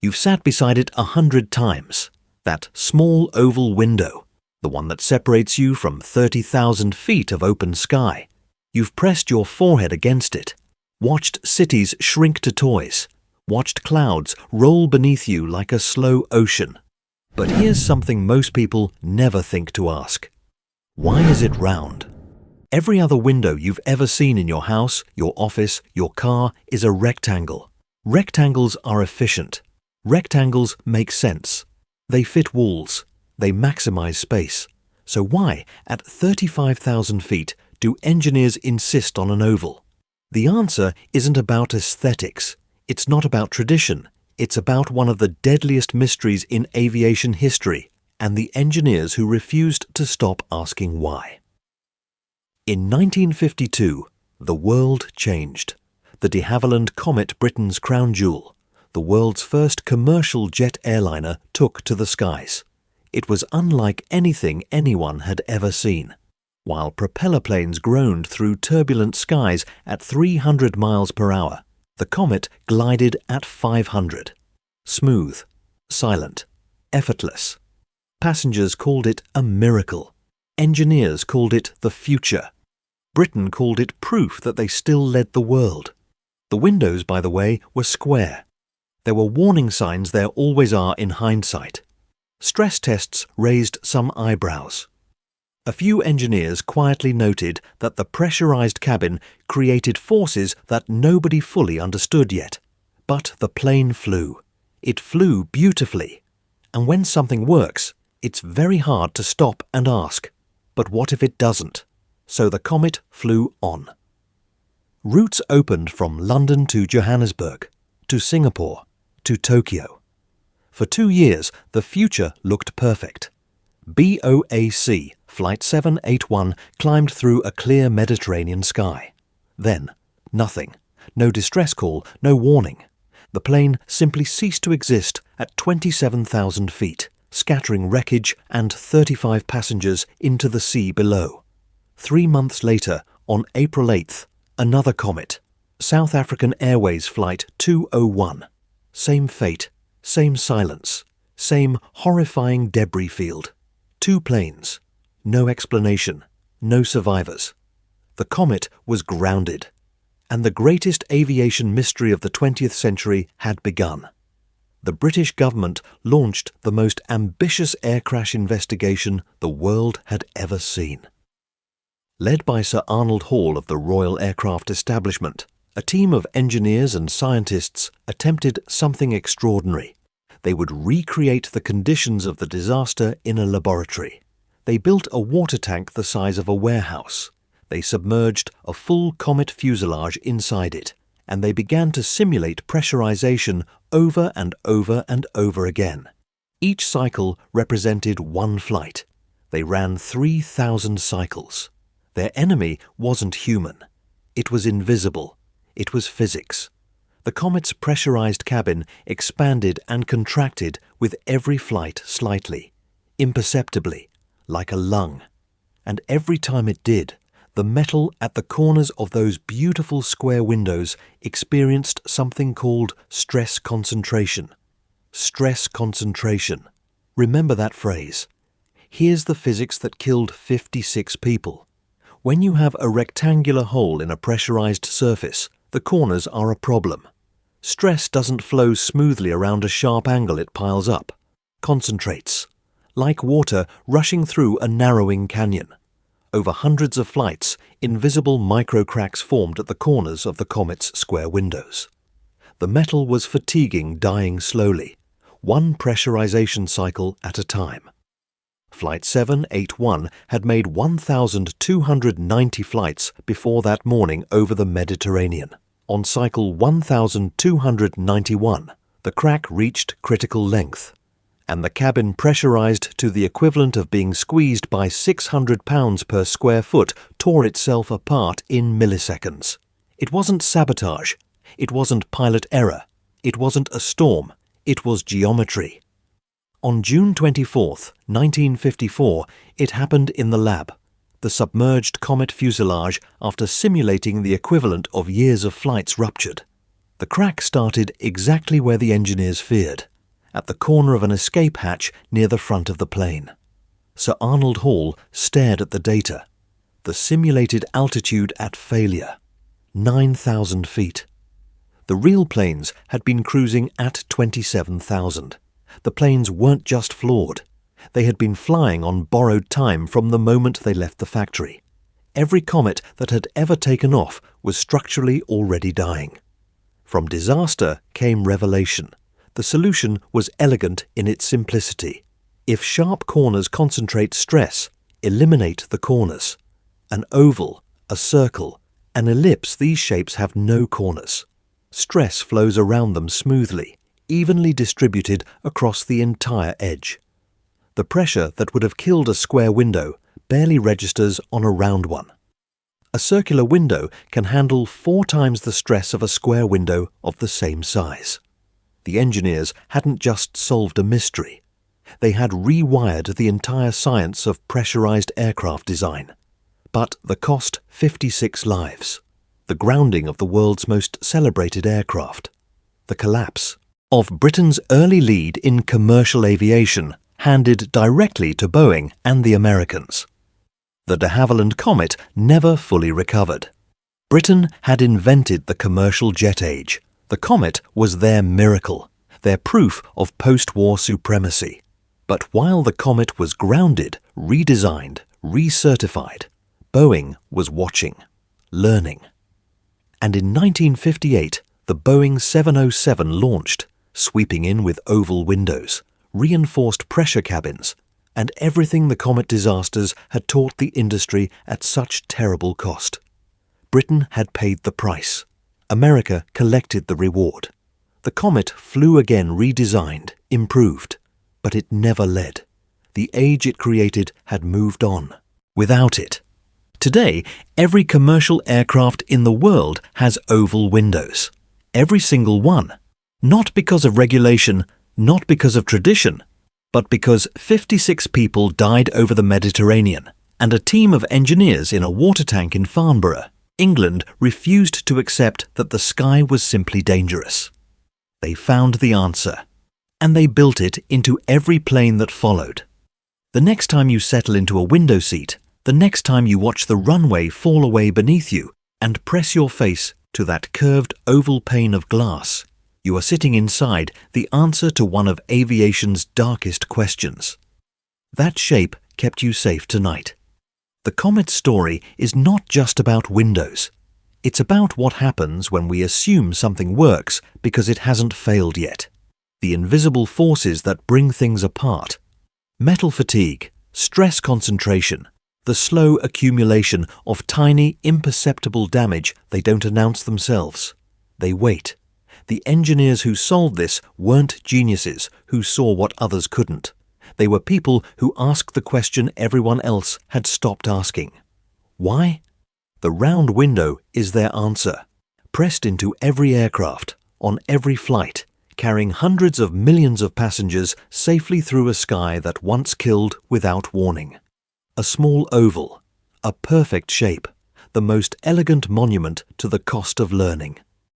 You've sat beside it 100 times. That small oval window, the one that separates you from 30,000 feet of open sky. You've pressed your forehead against it, watched cities shrink to toys, watched clouds roll beneath you like a slow ocean. But here's something most people never think to ask. Why is it round? Every other window you've ever seen in your house, your office, your car is a rectangle. Rectangles are efficient. Rectangles make sense. They fit walls. They maximize space. So why, at 35,000 feet, do engineers insist on an oval? The answer isn't about aesthetics. It's not about tradition. It's about one of the deadliest mysteries in aviation history and the engineers who refused to stop asking why. In 1952, the world changed. The de Havilland Comet, Britain's crown jewel, the world's first commercial jet airliner, took to the skies. It was unlike anything anyone had ever seen. While propeller planes groaned through turbulent skies at 300 miles per hour, the Comet glided at 500. Smooth, silent, effortless. Passengers called it a miracle. Engineers called it the future. Britain called it proof that they still led the world. The windows, by the way, were square. There were warning signs there always are in hindsight. Stress tests raised some eyebrows. A few engineers quietly noted that the pressurized cabin created forces that nobody fully understood yet. But the plane flew. It flew beautifully. And when something works, it's very hard to stop and ask, but what if it doesn't? So the Comet flew on. Routes opened from London to Johannesburg, to Singapore, to Tokyo. For 2 years, the future looked perfect. BOAC Flight 781 climbed through a clear Mediterranean sky. Then, nothing. No distress call, no warning. The plane simply ceased to exist at 27,000 feet, scattering wreckage and 35 passengers into the sea below. 3 months later, on April 8th, another comet, South African Airways Flight 201. Same fate, same silence, same horrifying debris field. 2 planes. No explanation, no survivors. The comet was grounded, and the greatest aviation mystery of the 20th century had begun. The British government launched the most ambitious air crash investigation the world had ever seen. Led by Sir Arnold Hall of the Royal Aircraft Establishment, a team of engineers and scientists attempted something extraordinary. They would recreate the conditions of the disaster in a laboratory. They built a water tank the size of a warehouse. They submerged a full Comet fuselage inside it, and they began to simulate pressurization over and over and over again. Each cycle represented one flight. They ran 3,000 cycles. Their enemy wasn't human. It was invisible. It was physics. The Comet's pressurized cabin expanded and contracted with every flight slightly, imperceptibly, like a lung. And every time it did, the metal at the corners of those beautiful square windows experienced something called stress concentration. Stress concentration. Remember that phrase. Here's the physics that killed 56 people. When you have a rectangular hole in a pressurized surface, the corners are a problem. Stress doesn't flow smoothly around a sharp angle it piles up. Concentrates. Like water rushing through a narrowing canyon. Over hundreds of flights, invisible microcracks formed at the corners of the Comet's square windows. The metal was fatiguing, dying slowly, one pressurization cycle at a time. Flight 781 had made 1,290 flights before that morning over the Mediterranean. On cycle 1,291, the crack reached critical length, and the cabin pressurized to the equivalent of being squeezed by 600 pounds per square foot tore itself apart in milliseconds. It wasn't sabotage. It wasn't pilot error. It wasn't a storm. It was geometry. On June 24, 1954, it happened in the lab. The submerged Comet fuselage, after simulating the equivalent of years of flights, ruptured. The crack started exactly where the engineers feared, at the corner of an escape hatch near the front of the plane. Sir Arnold Hall stared at the data. The simulated altitude at failure, 9,000 feet. The real planes had been cruising at 27,000. The planes weren't just flawed. They had been flying on borrowed time from the moment they left the factory. Every comet that had ever taken off was structurally already dying. From disaster came revelation. The solution was elegant in its simplicity. If sharp corners concentrate stress, eliminate the corners. An oval, a circle, an ellipse, these shapes have no corners. Stress flows around them smoothly, evenly distributed across the entire edge. The pressure that would have killed a square window barely registers on a round one. A circular window can handle 4 times the stress of a square window of the same size. The engineers hadn't just solved a mystery. They had rewired the entire science of pressurized aircraft design. But the cost 56 lives. The grounding of the world's most celebrated aircraft. The collapse of Britain's early lead in commercial aviation, handed directly to Boeing and the Americans. The de Havilland Comet never fully recovered. Britain had invented the commercial jet age. The comet was their miracle, their proof of post-war supremacy. But while the comet was grounded, redesigned, recertified, Boeing was watching, learning. And in 1958, the Boeing 707 launched, sweeping in with oval windows, reinforced pressure cabins, and everything the comet disasters had taught the industry at such terrible cost. Britain had paid the price. America collected the reward. The comet flew again, redesigned, improved, but it never led. The age it created had moved on. Without it. Today, every commercial aircraft in the world has oval windows. Every single one. Not because of regulation, not because of tradition, but because 56 people died over the Mediterranean, and a team of engineers in a water tank in Farnborough, England, refused to accept that the sky was simply dangerous. They found the answer, and they built it into every plane that followed. The next time you settle into a window seat, the next time you watch the runway fall away beneath you and press your face to that curved oval pane of glass, you are sitting inside the answer to one of aviation's darkest questions. That shape kept you safe tonight. The comet story is not just about windows. It's about what happens when we assume something works because it hasn't failed yet. The invisible forces that bring things apart. Metal fatigue, stress concentration, the slow accumulation of tiny, imperceptible damage. They don't announce themselves. They wait. The engineers who solved this weren't geniuses who saw what others couldn't. They were people who asked the question everyone else had stopped asking. Why? The round window is their answer, pressed into every aircraft, on every flight, carrying hundreds of millions of passengers safely through a sky that once killed without warning. A small oval, a perfect shape, the most elegant monument to the cost of learning.